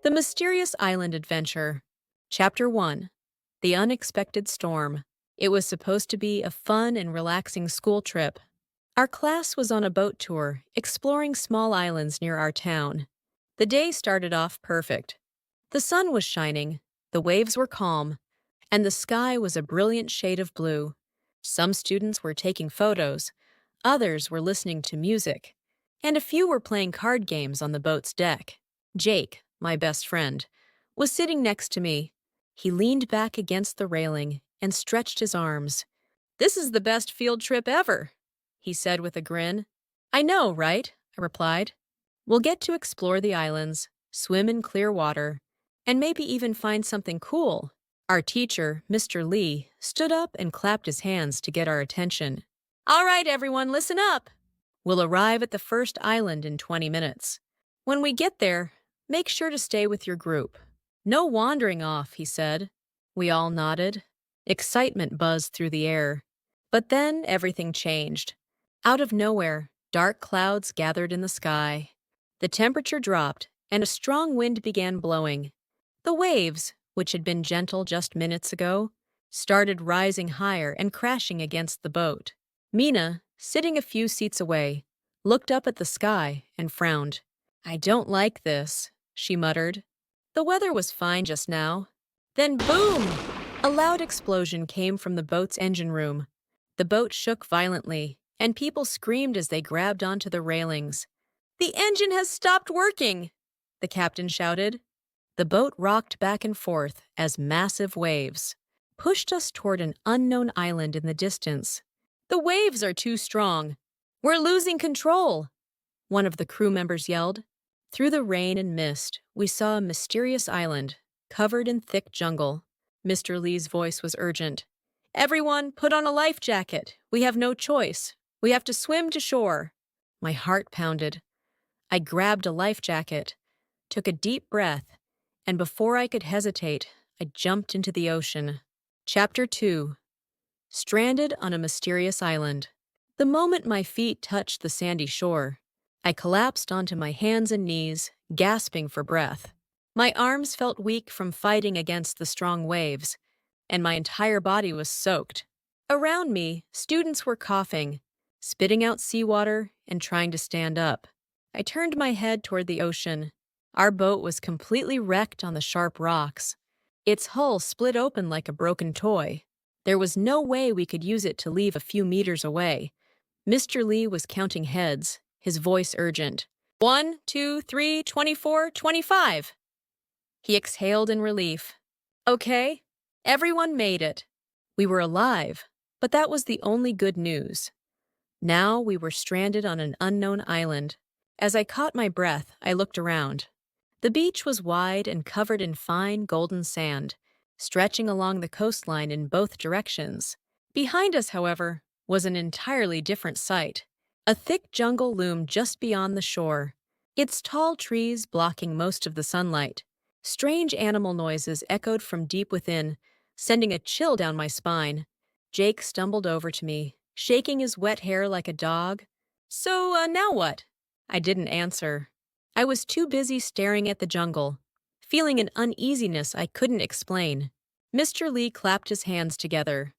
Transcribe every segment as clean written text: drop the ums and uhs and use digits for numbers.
The Mysterious Island Adventure. Chapter 1. The Unexpected Storm. It was supposed to be a fun and relaxing school trip. Our class was on a boat tour, exploring small islands near our town. The day started off perfect. The sun was shining, the waves were calm, and the sky was a brilliant shade of blue. Some students were taking photos, others were listening to music, and a few were playing card games on the boat's deck. Jake, my best friend, was sitting next to me. He leaned back against the railing and stretched his arms. "This is the best field trip ever," he said with a grin. "I know, right?" I replied. "We'll get to explore the islands, swim in clear water, and maybe even find something cool." Our teacher, Mr. Lee, stood up and clapped his hands to get our attention. "All right, everyone, listen up. We'll arrive at the first island in 20 minutes. When we get there, make sure to stay with your group. No wandering off," he said. We all nodded. Excitement buzzed through the air. But then everything changed. Out of nowhere, dark clouds gathered in the sky. The temperature dropped, and a strong wind began blowing. The waves, which had been gentle just minutes ago, started rising higher and crashing against the boat. Mina, sitting a few seats away, looked up at the sky and frowned. "I don't like this," she muttered. The weather was fine just now. Then boom! A loud explosion came from the boat's engine room. The boat shook violently, and people screamed as they grabbed onto the railings. "The engine has stopped working!" the captain shouted. The boat rocked back and forth as massive waves pushed us toward an unknown island in the distance. "The waves are too strong. We're losing control," one of the crew members yelled. Through the rain and mist, we saw a mysterious island, covered in thick jungle. Mr. Lee's voice was urgent. "Everyone, put on a life jacket. We have no choice. We have to swim to shore." My heart pounded. I grabbed a life jacket, took a deep breath, and before I could hesitate, I jumped into the ocean. Chapter 2. Stranded on a Mysterious Island. The moment my feet touched the sandy shore, I collapsed onto my hands and knees, gasping for breath. My arms felt weak from fighting against the strong waves, and my entire body was soaked. Around me, students were coughing, spitting out seawater, and trying to stand up. I turned my head toward the ocean. Our boat was completely wrecked on the sharp rocks. Its hull split open like a broken toy. There was no way we could use it to leave a few meters away. Mr. Lee was counting heads, his voice urgent. 1, 2, 3, 24, 25. He exhaled in relief. Okay, everyone made it. We were alive, but that was the only good news. Now we were stranded on an unknown island. As I caught my breath, I looked around. The beach was wide and covered in fine golden sand, stretching along the coastline in both directions. Behind us, however, was an entirely different sight. A thick jungle loomed just beyond the shore, its tall trees blocking most of the sunlight. Strange animal noises echoed from deep within, sending a chill down my spine. Jake stumbled over to me, shaking his wet hair like a dog. "So, now what?" I didn't answer. I was too busy staring at the jungle, feeling an uneasiness I couldn't explain. Mr. Lee clapped his hands together.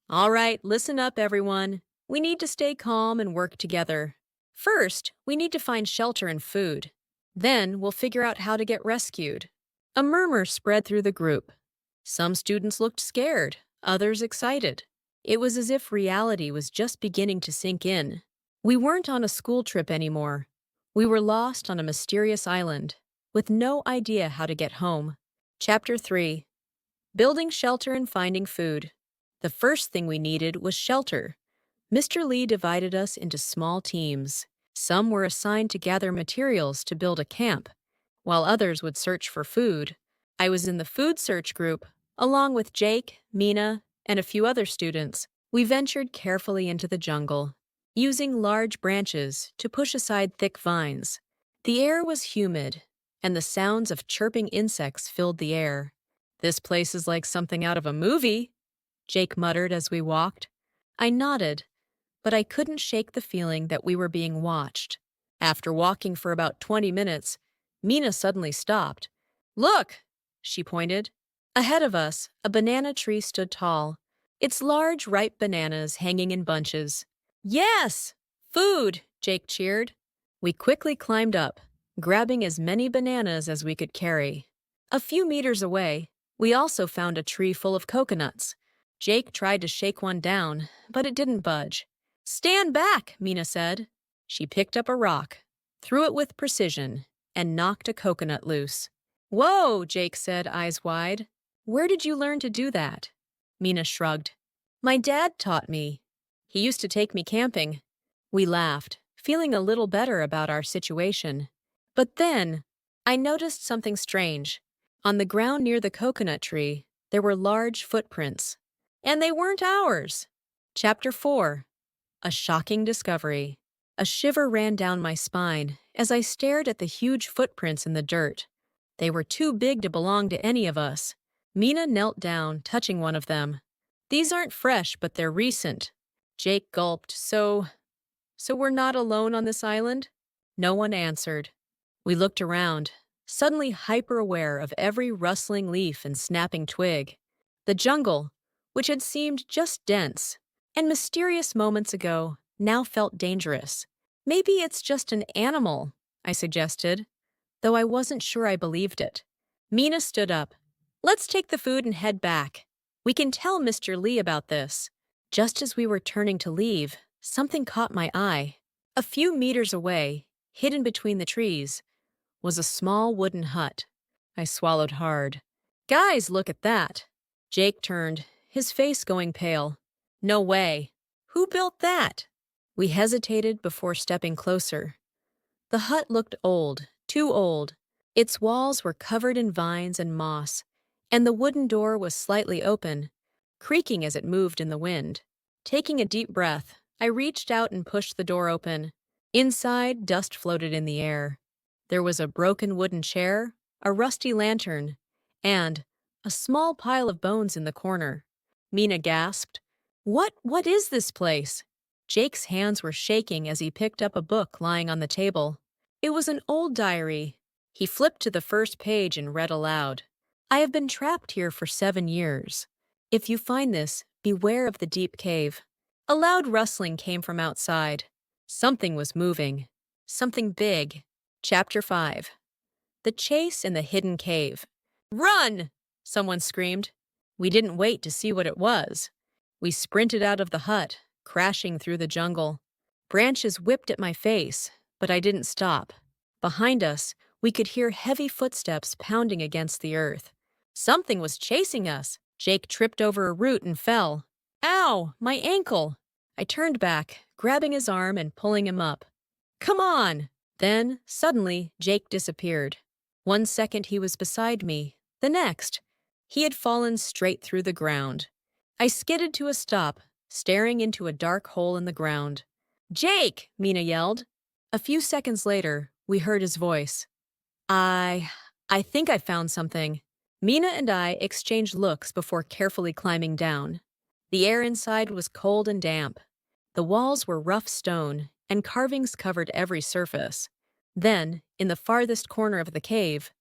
"All right, listen up, everyone. We need to stay calm and work together. First, we need to find shelter and food. Then, we'll figure out how to get rescued." A murmur spread through the group. Some students looked scared, others excited. It was as if reality was just beginning to sink in. We weren't on a school trip anymore. We were lost on a mysterious island, with no idea how to get home. Chapter 3. Building shelter and finding food. The first thing we needed was shelter. Mr. Lee divided us into small teams. Some were assigned to gather materials to build a camp, while others would search for food. I was in the food search group, along with Jake, Mina, and a few other students. We ventured carefully into the jungle, using large branches to push aside thick vines. The air was humid, and the sounds of chirping insects filled the air. "This place is like something out of a movie," Jake muttered as we walked. I nodded, but I couldn't shake the feeling that we were being watched. After walking for about 20 minutes, Mina suddenly stopped. Look! She pointed. Ahead of us, a banana tree stood tall, its large, ripe bananas hanging in bunches. Yes! Food! Jake cheered. We quickly climbed up, grabbing as many bananas as we could carry. A few meters away, we also found a tree full of coconuts. Jake tried to shake one down, but it didn't budge. Stand back, Mina said. She picked up a rock, threw it with precision, and knocked a coconut loose. Whoa, Jake said, eyes wide. Where did you learn to do that? Mina shrugged. My dad taught me. He used to take me camping. We laughed, feeling a little better about our situation. But then, I noticed something strange. On the ground near the coconut tree, there were large footprints. And they weren't ours. Chapter 4. A shocking discovery. A shiver ran down my spine as I stared at the huge footprints in the dirt. They were too big to belong to any of us. Mina knelt down, touching one of them. These aren't fresh, but they're recent. Jake gulped. So we're not alone on this island? No one answered. We looked around, suddenly hyper-aware of every rustling leaf and snapping twig. The jungle, which had seemed just dense and mysterious moments ago, now felt dangerous. Maybe it's just an animal, I suggested, though I wasn't sure I believed it. Mina stood up. Let's take the food and head back. We can tell Mr. Lee about this. Just as we were turning to leave, something caught my eye. A few meters away, hidden between the trees, was a small wooden hut. I swallowed hard. Guys, look at that. Jake turned, his face going pale. No way. Who built that? We hesitated before stepping closer. The hut looked old, too old. Its walls were covered in vines and moss, and the wooden door was slightly open, creaking as it moved in the wind. Taking a deep breath, I reached out and pushed the door open. Inside, dust floated in the air. There was a broken wooden chair, a rusty lantern, and a small pile of bones in the corner. Mina gasped. What is this place? Jake's hands were shaking as he picked up a book lying on the table. It was an old diary. He flipped to the first page and read aloud. I have been trapped here for 7 years. If you find this, beware of the deep cave. A loud rustling came from outside. Something was moving. Something big. Chapter 5. The Chase in the Hidden Cave. Run! Someone screamed. We didn't wait to see what it was. We sprinted out of the hut, crashing through the jungle. Branches whipped at my face, but I didn't stop. Behind us, we could hear heavy footsteps pounding against the earth. Something was chasing us. Jake tripped over a root and fell. Ow, my ankle! I turned back, grabbing his arm and pulling him up. Come on! Then, suddenly, Jake disappeared. 1 second he was beside me. The next, he had fallen straight through the ground. I skidded to a stop, staring into a dark hole in the ground. Jake! Mina yelled. A few seconds later, we heard his voice. I think I found something. Mina and I exchanged looks before carefully climbing down. The air inside was cold and damp. The walls were rough stone, and carvings covered every surface. Then, in the farthest corner of the cave,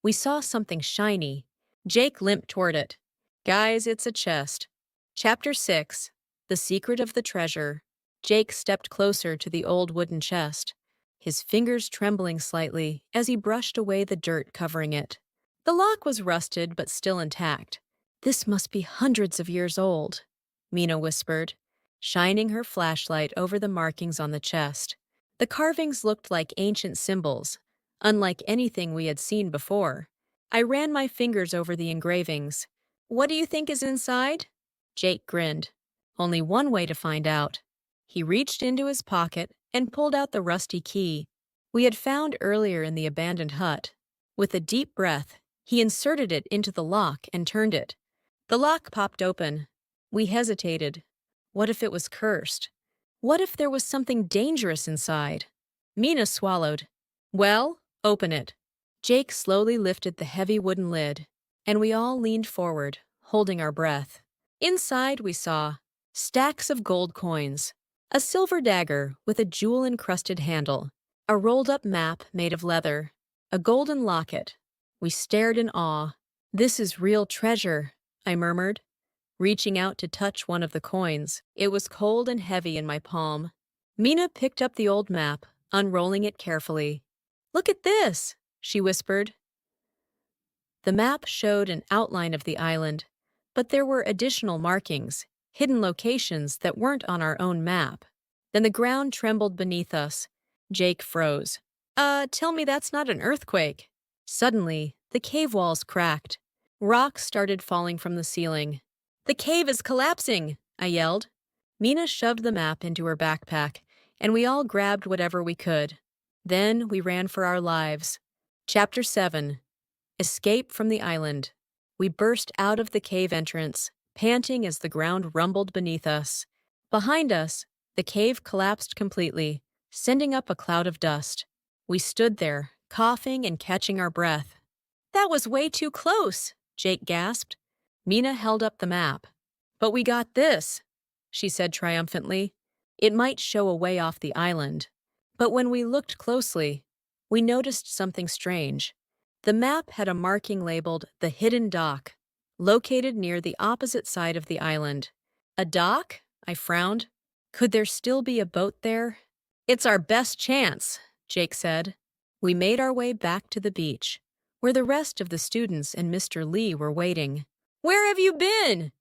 we saw something shiny. Jake limped toward it. Guys, it's a chest. Chapter 6. The Secret of the Treasure. Jake stepped closer to the old wooden chest, his fingers trembling slightly as he brushed away the dirt covering it. The lock was rusted but still intact. This must be hundreds of years old, Mina whispered, shining her flashlight over the markings on the chest. The carvings looked like ancient symbols, unlike anything we had seen before. I ran my fingers over the engravings. What do you think is inside? Jake grinned. Only one way to find out. He reached into his pocket and pulled out the rusty key we had found earlier in the abandoned hut. With a deep breath, he inserted it into the lock and turned it. The lock popped open. We hesitated. What if it was cursed? What if there was something dangerous inside? Mina swallowed. Well, open it. Jake slowly lifted the heavy wooden lid, and we all leaned forward, holding our breath. Inside we saw stacks of gold coins, a silver dagger with a jewel-encrusted handle, a rolled-up map made of leather, a golden locket. We stared in awe. "This is real treasure," I murmured, reaching out to touch one of the coins. It was cold and heavy in my palm. Mina picked up the old map, unrolling it carefully. "Look at this," she whispered. The map showed an outline of the island, but there were additional markings, hidden locations that weren't on our own map. Then the ground trembled beneath us. Jake froze. Tell me that's not an earthquake." Suddenly, the cave walls cracked. Rocks started falling from the ceiling. "The cave is collapsing," I yelled. Mina shoved the map into her backpack, and we all grabbed whatever we could. Then we ran for our lives. Chapter 7. Escape from the island. We burst out of the cave entrance, panting as the ground rumbled beneath us. Behind us, the cave collapsed completely, sending up a cloud of dust. We stood there, coughing and catching our breath. "That was way too close," Jake gasped. Mina held up the map. "But we got this," she said triumphantly. It might show a way off the island, but when we looked closely, we noticed something strange. The map had a marking labeled "The Hidden Dock," located near the opposite side of the island. "A dock?" I frowned. Could there still be a boat there? "It's our best chance," Jake said. We made our way back to the beach, where the rest of the students and Mr. Lee were waiting. "Where have you been?"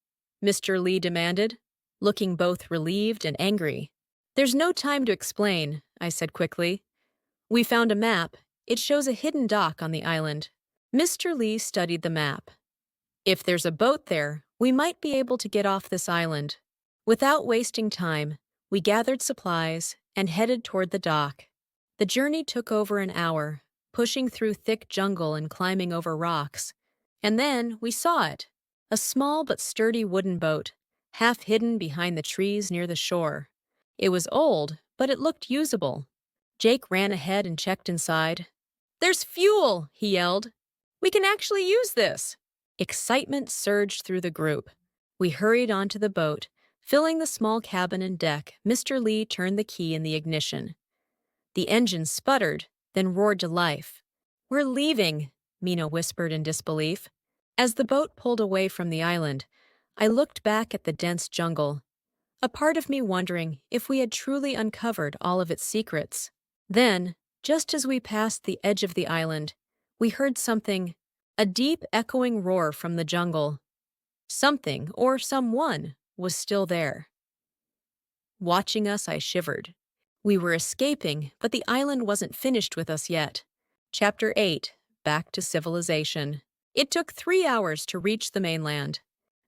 Mr. Lee demanded, looking both relieved and angry. "There's no time to explain," I said quickly. "We found a map. It shows a hidden dock on the island." Mr. Lee studied the map. "If there's a boat there, we might be able to get off this island." Without wasting time, we gathered supplies and headed toward the dock. The journey took over an hour, pushing through thick jungle and climbing over rocks. And then we saw it, a small but sturdy wooden boat, half hidden behind the trees near the shore. It was old, but it looked usable. Jake ran ahead and checked inside. "There's fuel!" he yelled. "We can actually use this!" Excitement surged through the group. We hurried onto the boat. Filling the small cabin and deck, Mr. Lee turned the key in the ignition. The engine sputtered, then roared to life. "We're leaving," Mina whispered in disbelief. As the boat pulled away from the island, I looked back at the dense jungle, a part of me wondering if we had truly uncovered all of its secrets. Then, just as we passed the edge of the island, we heard something, a deep echoing roar from the jungle. Something, or someone, was still there. Watching us, I shivered. We were escaping, but the island wasn't finished with us yet. Chapter 8. Back to Civilization. It took 3 hours to reach the mainland.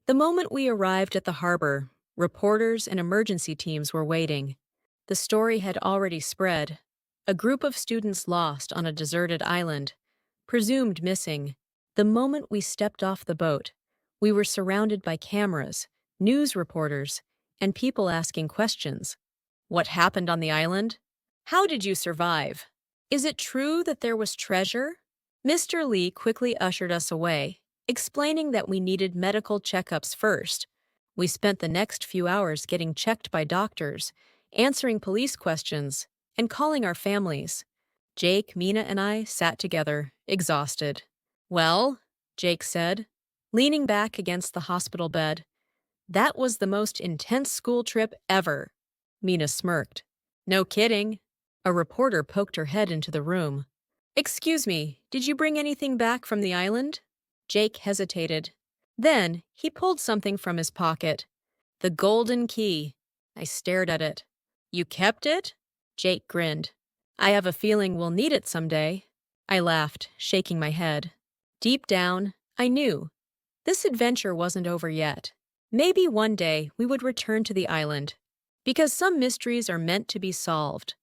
The moment we arrived at the harbor, reporters and emergency teams were waiting. The story had already spread. A group of students lost on a deserted island, presumed missing. The moment we stepped off the boat, we were surrounded by cameras, news reporters, and people asking questions. What happened on the island? How did you survive? Is it true that there was treasure? Mr. Lee quickly ushered us away, explaining that we needed medical checkups first. We spent the next few hours getting checked by doctors, answering police questions, and calling our families. Jake, Mina, and I sat together, exhausted. "Well," Jake said, leaning back against the hospital bed, "that was the most intense school trip ever." Mina smirked. "No kidding." A reporter poked her head into the room. "Excuse me, did you bring anything back from the island?" Jake hesitated. Then he pulled something from his pocket. "The golden key." I stared at it. "You kept it?" Jake grinned. "I have a feeling we'll need it someday." I laughed, shaking my head. Deep down, I knew this adventure wasn't over yet. Maybe one day we would return to the island, because some mysteries are meant to be solved.